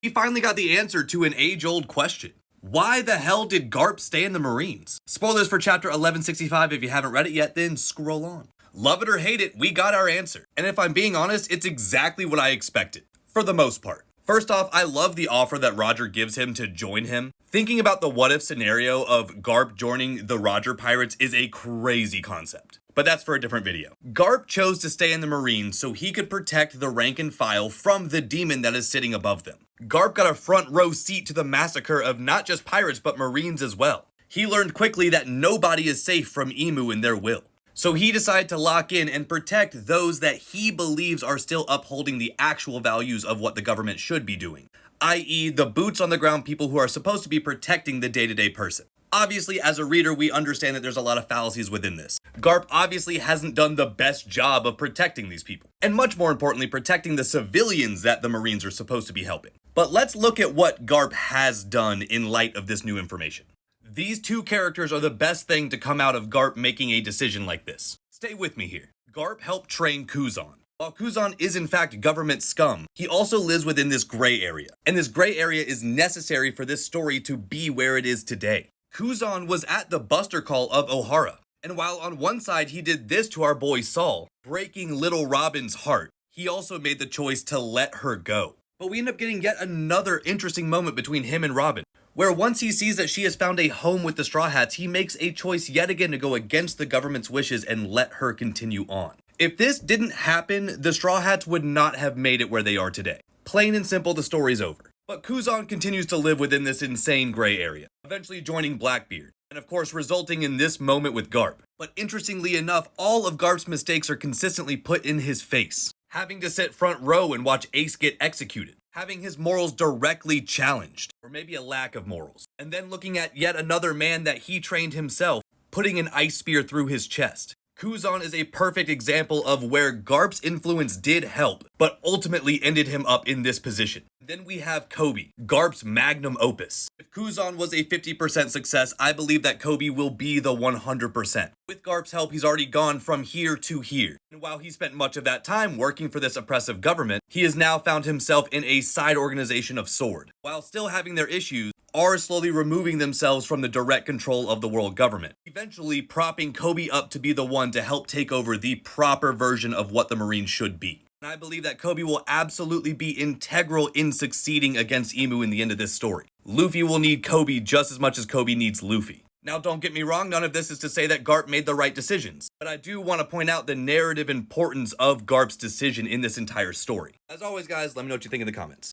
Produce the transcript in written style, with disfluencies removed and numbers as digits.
We finally got the answer to an age-old question. Why the hell did Garp stay in the Marines? Spoilers for chapter 1165 if you haven't read it yet, then scroll on. Love it or hate it, we got our answer. And if I'm being honest, it's exactly what I expected. For the most part. First off, I love the offer that Roger gives him to join him. Thinking about the what-if scenario of Garp joining the Roger Pirates is a crazy concept. But that's for a different video. Garp chose to stay in the Marines so he could protect the rank and file from the demon that is sitting above them. Garp got a front row seat to the massacre of not just pirates but Marines as well. He learned quickly that nobody is safe from Emu and their will. So he decided to lock in and protect those that he believes are still upholding the actual values of what the government should be doing, i.e. the boots on the ground people who are supposed to be protecting the day-to-day person. Obviously, as a reader, we understand that there's a lot of fallacies within this. Garp obviously hasn't done the best job of protecting these people, and much more importantly, protecting the civilians that the Marines are supposed to be helping. But let's look at what Garp has done in light of this new information. These two characters are the best thing to come out of Garp making a decision like this. Stay with me here. Garp helped train Kuzan. While Kuzan is in fact government scum, he also lives within this gray area. And this gray area is necessary for this story to be where it is today. Kuzan was at the buster call of O'Hara. And while on one side he did this to our boy Saul, breaking little Robin's heart, he also made the choice to let her go. But we end up getting yet another interesting moment between him and Robin, where once he sees that she has found a home with the Straw Hats, he makes a choice yet again to go against the government's wishes and let her continue on. If this didn't happen, the Straw Hats would not have made it where they are today. Plain and simple, the story's over. But Kuzan continues to live within this insane gray area, eventually joining Blackbeard, and of course resulting in this moment with Garp. But interestingly enough, all of Garp's mistakes are consistently put in his face. Having to sit front row and watch Ace get executed. Having his morals directly challenged, or maybe a lack of morals. And then looking at yet another man that he trained himself, putting an ice spear through his chest. Kuzan is a perfect example of where Garp's influence did help, but ultimately ended him up in this position. Then we have Kobe, Garp's magnum opus. If Kuzan was a 50% success, I believe that Kobe will be the 100%. With Garp's help, he's already gone from here to here. And while he spent much of that time working for this oppressive government, he has now found himself in a side organization of Sword. While still having their issues, are slowly removing themselves from the direct control of the world government, eventually propping Kobe up to be the one to help take over the proper version of what the Marines should be. And I believe that Kobe will absolutely be integral in succeeding against Emu in the end of this story. Luffy will need Kobe just as much as Kobe needs Luffy. Now don't get me wrong, none of this is to say that Garp made the right decisions, but I do want to point out the narrative importance of Garp's decision in this entire story. As always guys, let me know what you think in the comments.